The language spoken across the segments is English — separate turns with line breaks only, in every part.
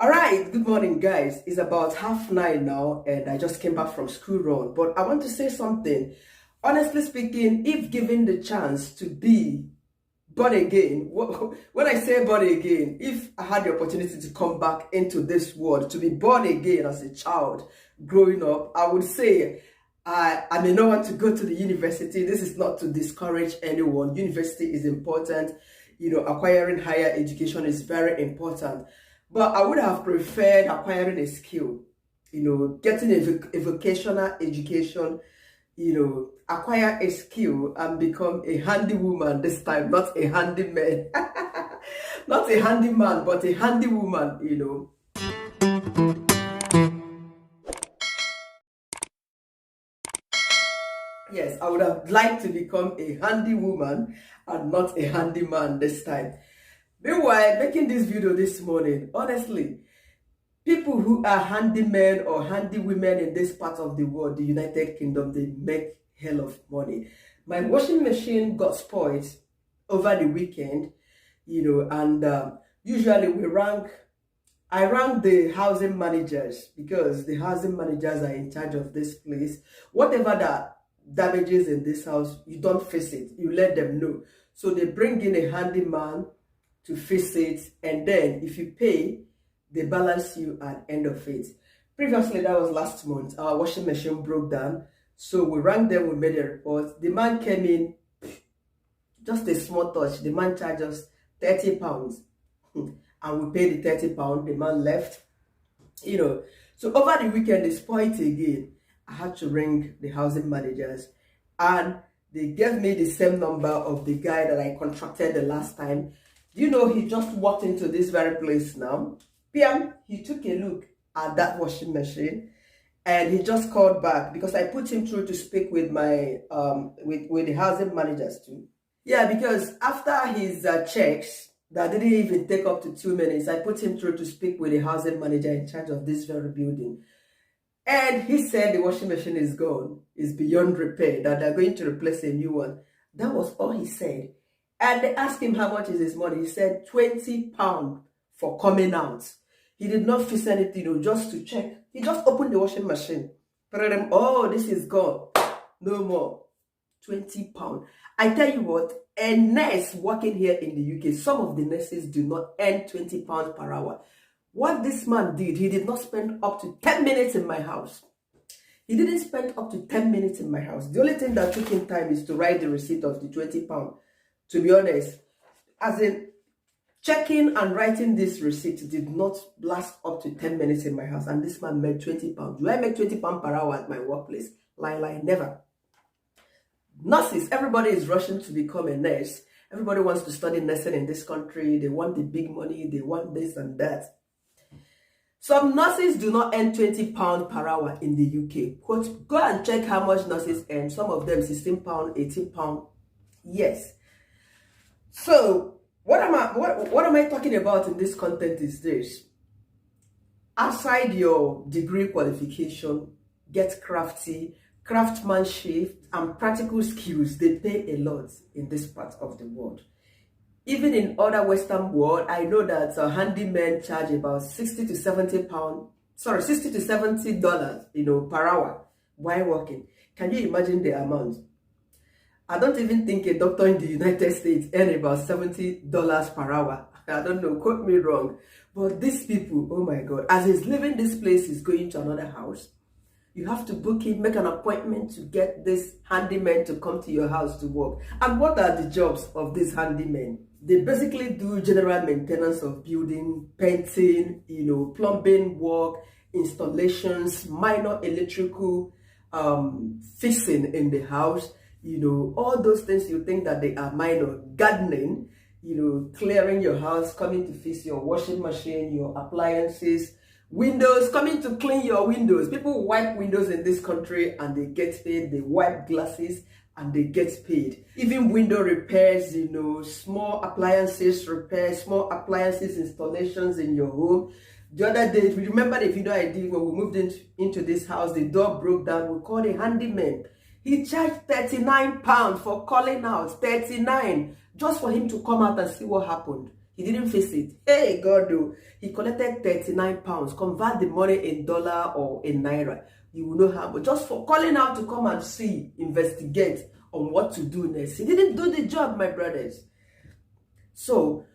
All right, good morning, guys. It's about 9:30 now, and I just came back from school run. But I want to say something. Honestly speaking, if given the chance to be born again, when I say born again, if I had the opportunity to come back into this world, to be born again as a child growing up, I would say I may not want to go to the university. This is not to discourage anyone. University is important. Acquiring higher education is very important. But I would have preferred acquiring a skill, getting a vocational education, acquire a skill and become a handywoman this time, not a handyman. Not a handyman, but a handywoman. Yes, I would have liked to become a handywoman and not a handyman this time. Meanwhile, making this video this morning, honestly, people who are handymen or handywomen in this part of the world, the United Kingdom, they make hell of money. My washing machine got spoiled over the weekend, and usually I rang the housing managers because the housing managers are in charge of this place. Whatever that damages in this house, you don't fix it. You let them know. So they bring in a handyman to fix it, and then if you pay, they balance you at the end of it. Previously, that was last month, our washing machine broke down. So we rang them, we made a report. The man came in, just a small touch. The man charged us £30. And we paid the £30. The man left. So over the weekend, they spoiled again. I had to ring the housing managers. And they gave me the same number of the guy that I contracted the last time. He just walked into this very place now. PM, he took a look at that washing machine and he just called back because I put him through to speak with my with the housing managers too. Yeah, because after his checks that didn't even take up to 2 minutes, I put him through to speak with the housing manager in charge of this very building. And he said the washing machine is gone, is beyond repair, that they're going to replace a new one. That was all he said. And they asked him how much is his money. He said £20 for coming out. He did not fix anything, just to check. He just opened the washing machine. Oh, this is gone. No more. £20. I tell you what, a nurse working here in the UK, some of the nurses do not earn £20 per hour. What this man did, he did not spend up to 10 minutes in my house. He didn't spend up to 10 minutes in my house. The only thing that took him time is to write the receipt of the £20. To be honest, as in checking and writing this receipt did not last up to 10 minutes in my house, and this man made £20. Do I make £20 per hour at my workplace? Lie, never. Nurses, everybody is rushing to become a nurse. Everybody wants to study nursing in this country. They want the big money. They want this and that. Some nurses do not earn £20 per hour in the UK. Quote, go and check how much nurses earn. Some of them £16, £18. Yes. So what am I talking about in this content is this. Outside your degree qualification, get crafty, craftsmanship and practical skills. They pay a lot in this part of the world. Even in other Western world, I know that handymen charge about $60 to $70, per hour while working. Can you imagine the amount? I don't even think a doctor in the United States earns about $70 per hour. I don't know, quote me wrong. But these people, oh my God, as he's leaving this place, he's going to another house. You have to book him, make an appointment to get this handyman to come to your house to work. And what are the jobs of these handymen? They basically do general maintenance of building, painting, plumbing work, installations, minor electrical fixing in the house. All those things you think that they are minor. Gardening, clearing your house, coming to fix your washing machine, your appliances, windows, coming to clean your windows. People wipe windows in this country and they get paid. They wipe glasses and they get paid. Even window repairs, small appliances repairs, small appliances installations in your home. The other day, remember the video I did when we moved into this house, the door broke down. We called a handyman. He charged £39 for calling out, 39, just for him to come out and see what happened. He didn't face it. Hey, God, though. He collected 39 pounds. Convert the money in dollar or in naira. You will know how much. Just for calling out to come and see, investigate on what to do next. He didn't do the job, my brothers. So,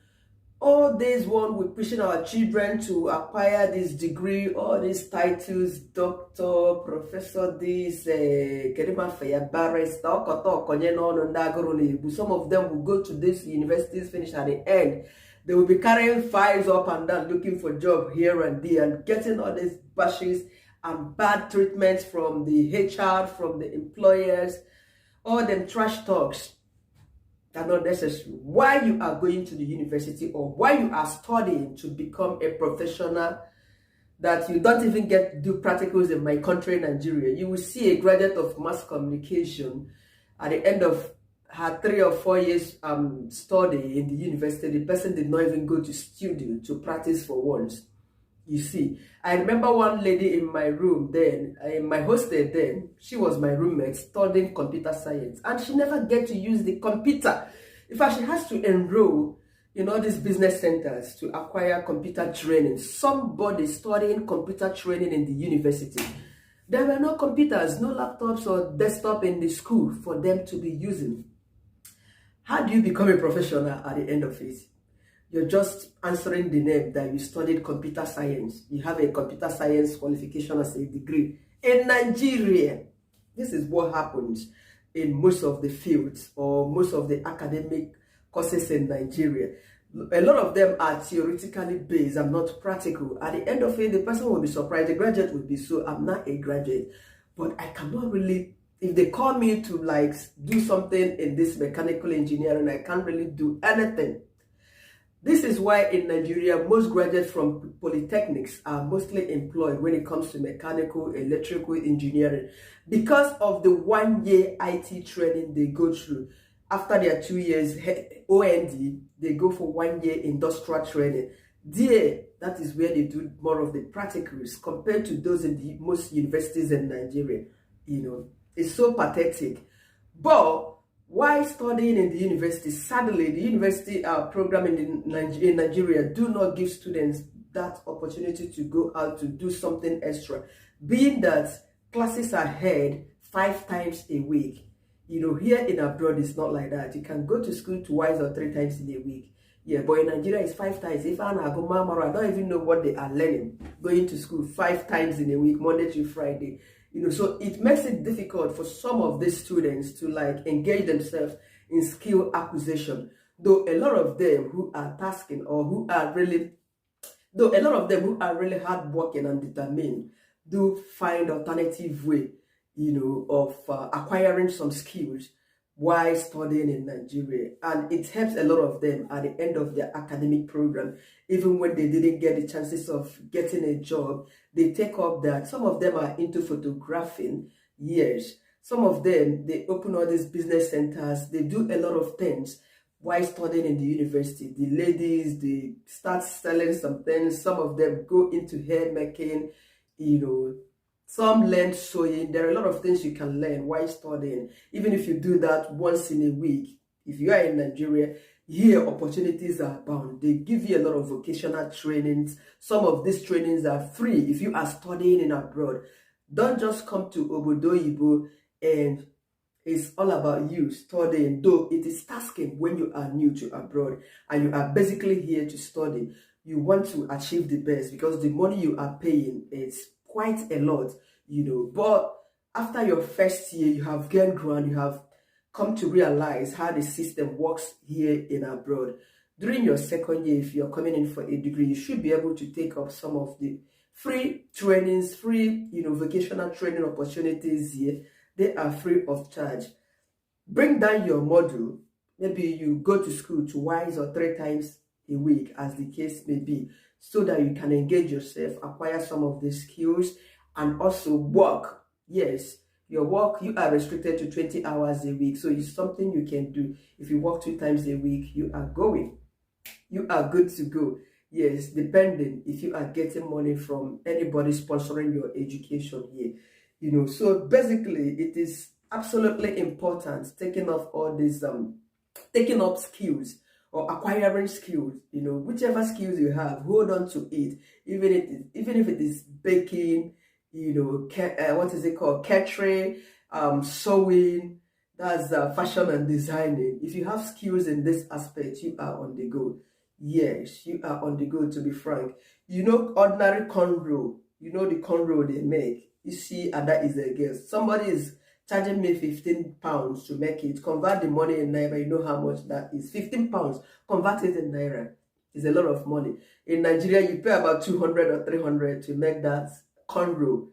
all days one, we're pushing our children to acquire this degree, all these titles, doctor, professor, this, barrister. Some of them will go to these universities, finish at the end. They will be carrying files up and down, looking for job here and there, and getting all these bashes and bad treatments from the HR, from the employers, all them trash talks. Are not necessary. Why you are going to the university or why you are studying to become a professional that you don't even get to do practicals in my country, Nigeria. You will see a graduate of mass communication at the end of her 3 or 4 years study in the university. The person did not even go to studio to practice for once. You see, I remember one lady in my room then, in my hostel then, she was my roommate studying computer science, and she never get to use the computer. In fact, she has to enroll in all these business centers to acquire computer training. Somebody studying computer training in the university. There were no computers, no laptops or desktop in the school for them to be using. How do you become a professional at the end of it? You're just answering the name that you studied computer science. You have a computer science qualification as a degree. In Nigeria, this is what happens in most of the fields or most of the academic courses in Nigeria. A lot of them are theoretically based and not practical. At the end of it, the person will be surprised. The graduate will be, so I'm not a graduate. But I cannot really, if they call me to like do something in this mechanical engineering, I can't really do anything. This is why in Nigeria, most graduates from polytechnics are mostly employed when it comes to mechanical, electrical engineering, because of the 1-year IT training they go through. After their 2 years OND, they go for 1-year industrial training. There, that is where they do more of the practicals compared to those in the most universities in Nigeria. You know, it's so pathetic. But while studying in the university, sadly, the university program in Nigeria do not give students that opportunity to go out to do something extra, being that classes are held 5 times a week. You know, here in abroad, it's not like that. You can go to school twice or 3 times in a week. Yeah, but in Nigeria, it's 5 times. If I don't even know what they are learning, going to school 5 times in a week, Monday to Friday. You know, so it makes it difficult for some of these students to like engage themselves in skill acquisition. Though a lot of them who are tasking or who are really hardworking and determined do find alternative way, you know, of acquiring some skills while studying in Nigeria. And it helps a lot of them at the end of their academic program. Even when they didn't get the chances of getting a job, they take up that. Some of them are into photographing, yes. Some of them, they open all these business centers. They do a lot of things while studying in the university. The ladies, they start selling some things. Some of them go into hair making, you know. Some learn sewing. There are a lot of things you can learn while studying. Even if you do that once in a week, if you are in Nigeria, here opportunities are abound. They give you a lot of vocational trainings. Some of these trainings are free if you are studying in abroad. Don't just come to Obodo and it's all about you studying, though it is tasking when you are new to abroad and you are basically here to study. You want to achieve the best because the money you are paying is quite a lot, you know. But after your first year, you have gained ground, you have come to realize how the system works here in abroad. During your second year, if you're coming in for a degree, you should be able to take up some of the free trainings, free, you know, vocational training opportunities here. They are free of charge. Bring down your module. Maybe you go to school twice or 3 times a week, as the case may be, so that you can engage yourself, acquire some of the skills, and also work. Yes, your work, you are restricted to 20 hours a week, so it's something you can do. If you work 2 times a week, you are going. You are good to go. Yes, depending if you are getting money from anybody sponsoring your education here. You know, so basically, it is absolutely important taking up all these, taking up skills or acquiring skills. You know, whichever skills you have, hold on to it. Even if it is baking, you know, what is it called? Catering, sewing, that's fashion and designing. If you have skills in this aspect, you are on the go. Yes, you are on the go, to be frank. You know, ordinary cornrow, you know the cornrow they make. You see, and that is a guess. Somebody is charging me £15 to make it. Convert the money in Naira, you know how much that is. £15, convert it in Naira. It's a lot of money. In Nigeria, you pay about 200 or 300 to make that cornrow.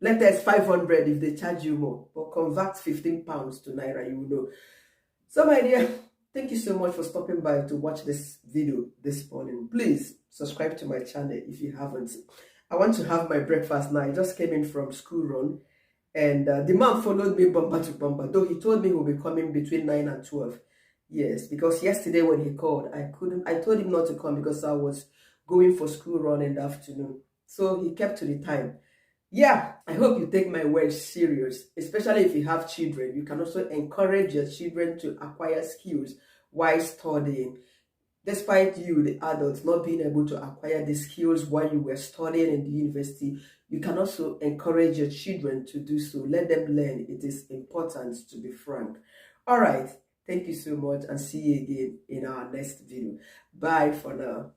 Let us 500 if they charge you more. But convert £15 to Naira, you will know. So my dear, thank you so much for stopping by to watch this video this morning. Please subscribe to my channel if you haven't. I want to have my breakfast now. I just came in from school run, and the man followed me bumper to bumper, though he told me he will be coming between 9 and 12. Yes, because yesterday when he called, I told him not to come because I was going for school run in the afternoon. So he kept to the time. Yeah, I hope you take my words serious, especially if you have children. You can also encourage your children to acquire skills while studying. Despite you, the adults, not being able to acquire the skills while you were studying in the university, you can also encourage your children to do so. Let them learn. It is important, to be frank. All right. Thank you so much, and see you again in our next video. Bye for now.